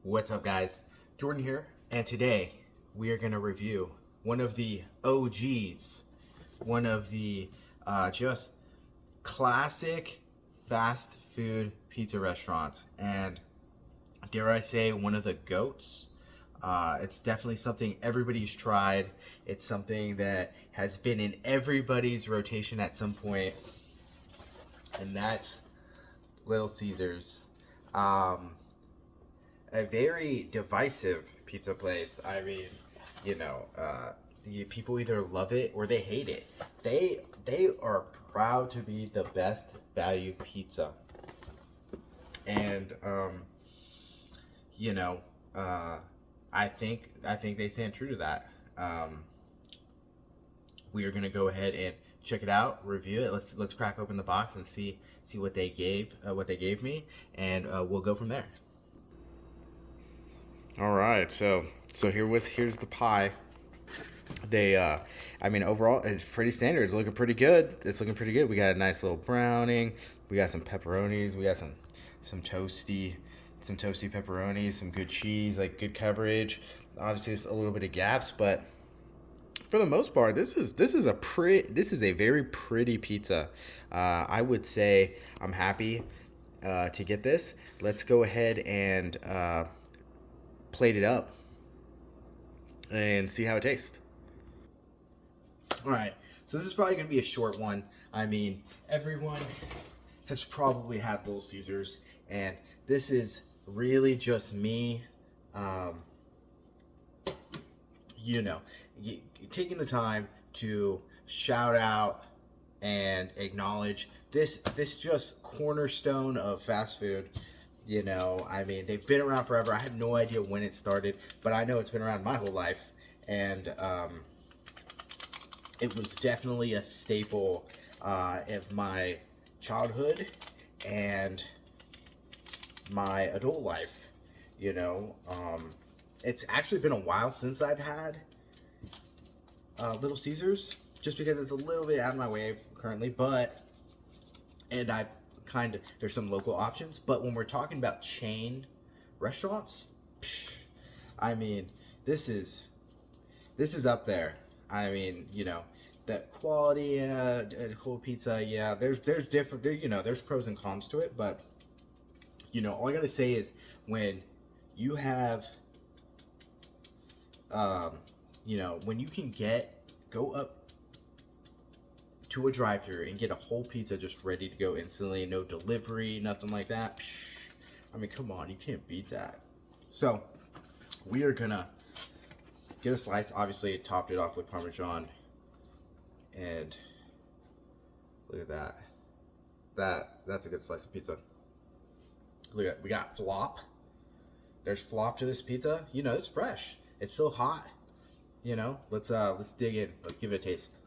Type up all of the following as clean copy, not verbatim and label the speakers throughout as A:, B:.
A: What's up, guys? Jordan here, and today we are going to review one of the OGs, one of the just classic fast food pizza restaurants, and dare I say, one of the GOATs. It's definitely something everybody's tried. It's something that has been in everybody's rotation at some point, and that's Little Caesars. A very divisive pizza place. I mean, the people either love it or they hate it. They are proud to be the best value pizza, and you know, I think they stand true to that. We are gonna go ahead and check it out, review it. Let's crack open the box and see what they gave me, and we'll go from there. All right, so here's the pie. They, I mean, overall, it's pretty standard. It's looking pretty good. We got a nice little browning. We got some pepperonis. We got some toasty pepperonis. Some good cheese, like good coverage. Obviously, it's a little bit of gaps, but for the most part, this is a very pretty pizza. I would say I'm happy to get this. Let's go ahead and plate it up and see how it tastes. All right, so this is probably gonna be a short one. I mean, everyone has probably had Little Caesars, and this is really just me, um, you know, taking the time to shout out and acknowledge this just cornerstone of fast food. I mean, they've been around forever. I have no idea when it started, but I know it's been around my whole life, and it was definitely a staple of my childhood and my adult life. It's actually been a while since I've had Little Caesars, just because it's a little bit out of my way currently, and there's some local options, but when we're talking about chain restaurants, I mean, this is up there. I mean, the quality, cool pizza, yeah, there's different, there's pros and cons to it, but, all I gotta say is when you have, when you can go up to a drive-thru and get a whole pizza just ready to go instantly, no delivery, nothing like that. I mean, come on, you can't beat that. So we are gonna get a slice. Obviously, it topped it off with Parmesan, and look at that. That's a good slice of pizza. Look at, we got flop. There's flop to this pizza. It's fresh. It's still hot. Let's dig in. Let's give it a taste.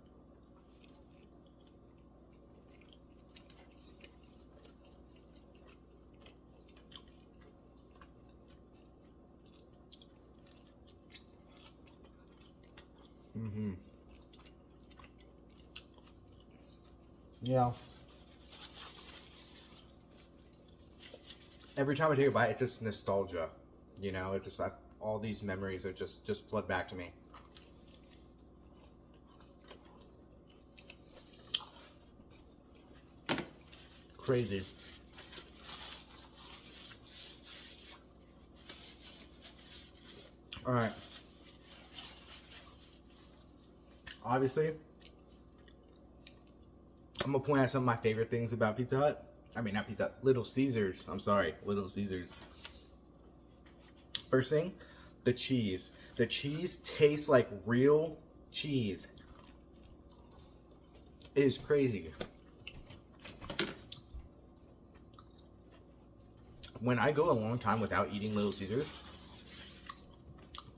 A: Yeah. Every time I take a bite, it's just nostalgia. It's just like all these memories are just flood back to me. Crazy. All right. Obviously, I'm gonna point out some of my favorite things about Pizza Hut. I mean, not Pizza Hut, Little Caesars. I'm sorry, Little Caesars. First thing, the cheese. The cheese tastes like real cheese. It is crazy. When I go a long time without eating Little Caesars,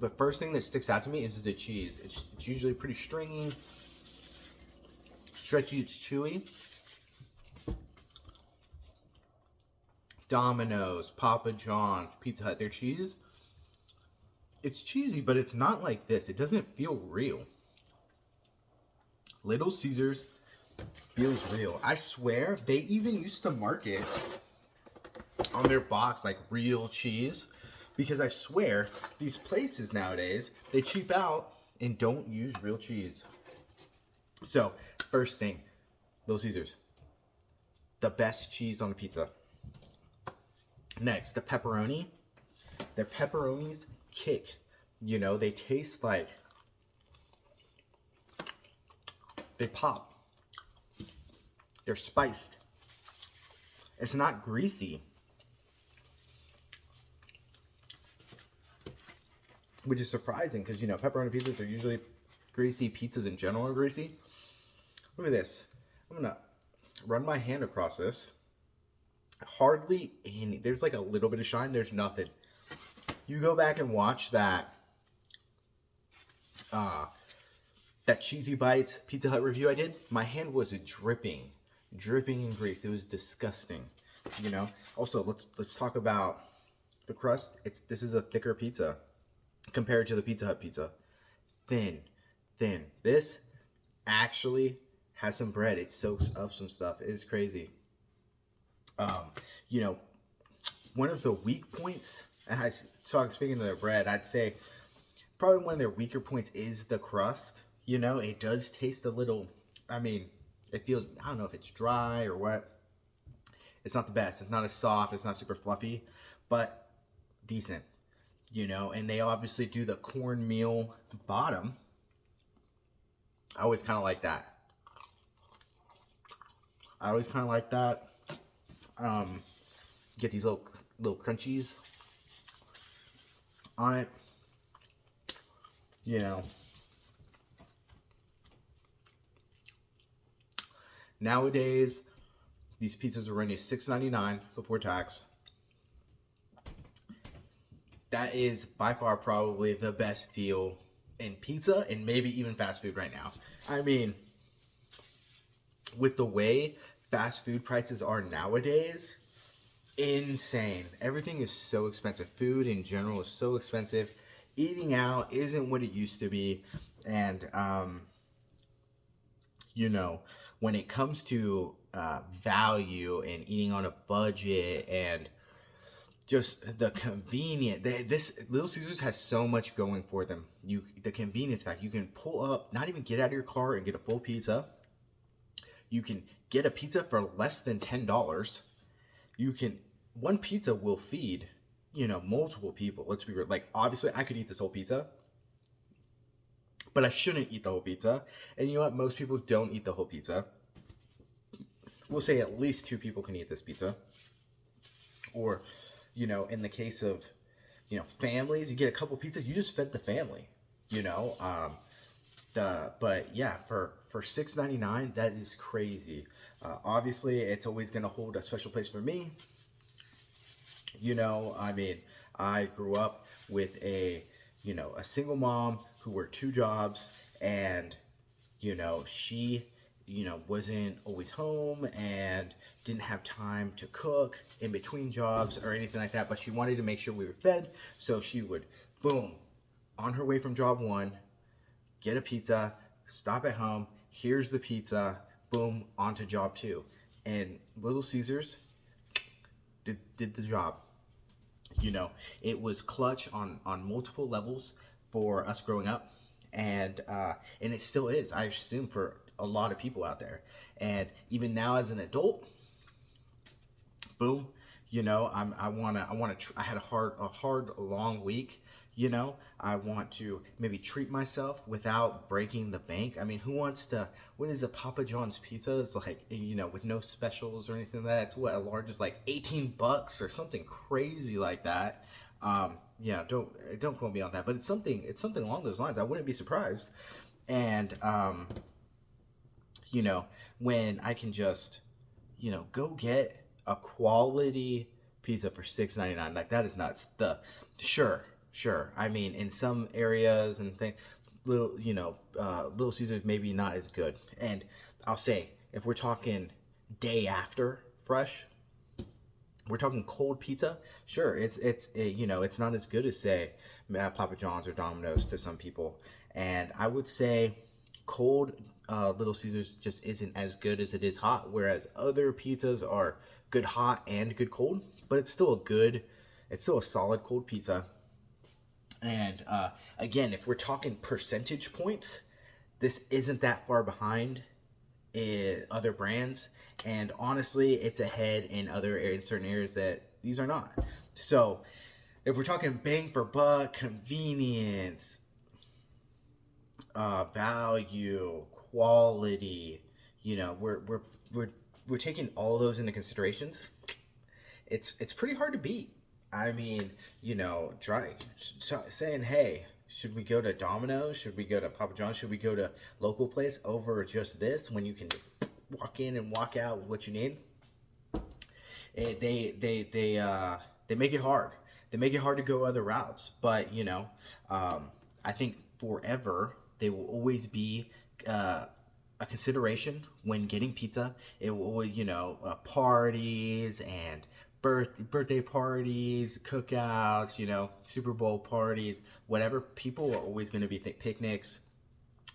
A: the first thing that sticks out to me is the cheese. It's usually pretty stringy, stretchy, it's chewy. Domino's, Papa John's, Pizza Hut, their cheese, it's cheesy, but it's not like this. It doesn't feel real. Little Caesars feels real. I swear, they even used to market on their box like real cheese. Because I swear, these places nowadays, they cheap out and don't use real cheese. So, first thing, Little Caesars. The best cheese on a pizza. Next, the pepperoni. Their pepperonis kick. You know, they taste like they pop. They're spiced. It's not greasy. Which is surprising because, you know, pepperoni pizzas are usually greasy. Pizzas in general are greasy. Look at this. I'm going to run my hand across this. Hardly any. There's like a little bit of shine. There's nothing. You go back and watch that Cheesy Bites Pizza Hut review I did. My hand was dripping in grease. It was disgusting. You know. Also, let's talk about the crust. This is a thicker pizza compared to the Pizza Hut pizza. Thin. This actually has some bread. It soaks up some stuff. It is crazy. You know, one of the weak points, and speaking of their bread, I'd say probably one of their weaker points is the crust. You know, it does taste a little, I mean, it feels, I don't know if it's dry or what. It's not the best. It's not as soft. It's not super fluffy, but decent. You know, and they obviously do the cornmeal bottom. I always kind of like that. Get these little crunchies on it. You know. Nowadays, these pizzas are running $6.99 before tax. That is by far probably the best deal in pizza and maybe even fast food right now. I mean, with the way fast food prices are nowadays, insane. Everything is so expensive. Food in general is so expensive. Eating out isn't what it used to be. And, you know, when it comes to value and eating on a budget and just the convenient, this Little Caesars has so much going for them. The convenience fact, you can pull up, not even get out of your car and get a full pizza. You can get a pizza for less than $10. One pizza will feed, you know, multiple people. Let's be real. Like, obviously, I could eat this whole pizza, but I shouldn't eat the whole pizza. And you know what? Most people don't eat the whole pizza. We'll say at least 2 people can eat this pizza. Or, you know, in the case of, you know, families, you get a couple pizzas, you just fed the family, you know. But yeah, for $6.99, that is crazy. Obviously, it's always going to hold a special place for me. You know, I mean, I grew up with a single mom who worked 2 jobs, and, you know, she, you know, wasn't always home and didn't have time to cook in between jobs or anything like that, but she wanted to make sure we were fed, so she would, boom, on her way from job 1, get a pizza, stop at home, here's the pizza, boom, on to job 2. And Little Caesars did the job. You know, it was clutch on multiple levels for us growing up, and it still is, I assume, for a lot of people out there. And even now as an adult, boom, you know, I had a hard long week. You know, I want to maybe treat myself without breaking the bank. I mean, who wants to, what is a Papa John's pizza? It's like, you know, with no specials or anything like that. It's what, a large is like $18 or something crazy like that. Yeah, don't quote me on that, but it's something along those lines. I wouldn't be surprised. And, you know, when I can just, you know, go get a quality pizza for $6.99, like, that is nuts. Sure. I mean, in some areas and things, Little Caesars maybe not as good. And I'll say, if we're talking day after fresh, we're talking cold pizza. Sure, it's not as good as, say, Papa John's or Domino's to some people. And I would say cold Little Caesars just isn't as good as it is hot. Whereas other pizzas are good hot and good cold, but it's still a good It's still a solid cold pizza. And again, if we're talking percentage points, this isn't that far behind other brands, and honestly, it's ahead in certain areas that these are not. So, if we're talking bang for buck, convenience, value, quality, you know, we're taking all those into considerations. It's pretty hard to beat. I mean, you know, saying, hey, should we go to Domino's? Should we go to Papa John's? Should we go to local place over just this when you can just walk in and walk out with what you need? They make it hard. They make it hard to go other routes. But you know, I think forever they will always be a consideration when getting pizza. It will always, you know, parties and birthday parties, cookouts, you know, Super Bowl parties, whatever. People are always going to be picnics.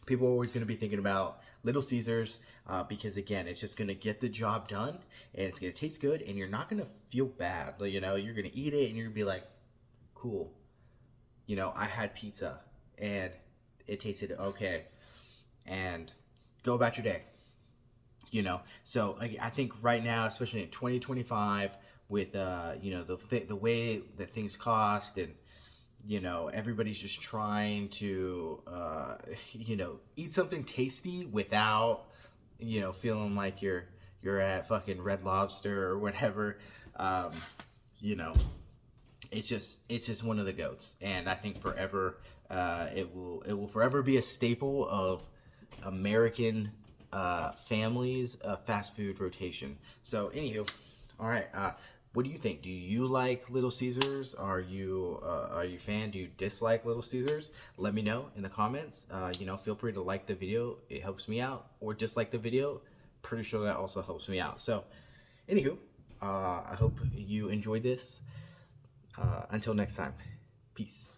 A: People are always going to be thinking about Little Caesars because again, it's just going to get the job done and it's going to taste good and you're not going to feel bad. You know, you're going to eat it and you're going to be like, cool. You know, I had pizza and it tasted okay. And go about your day. You know, so I think right now, especially in 2025, with you know, the way that things cost, and you know, everybody's just trying to you know, eat something tasty without, you know, feeling like you're at fucking Red Lobster or whatever. You know, it's just one of the goats, and I think forever it will forever be a staple of American families' fast food rotation. So, anywho, all right. What do you think? Do you like Little Caesars? Are you a fan? Do you dislike Little Caesars? Let me know in the comments. You know, feel free to like the video. It helps me out. Or dislike the video. Pretty sure that also helps me out. So, anywho, I hope you enjoyed this. Until next time, peace.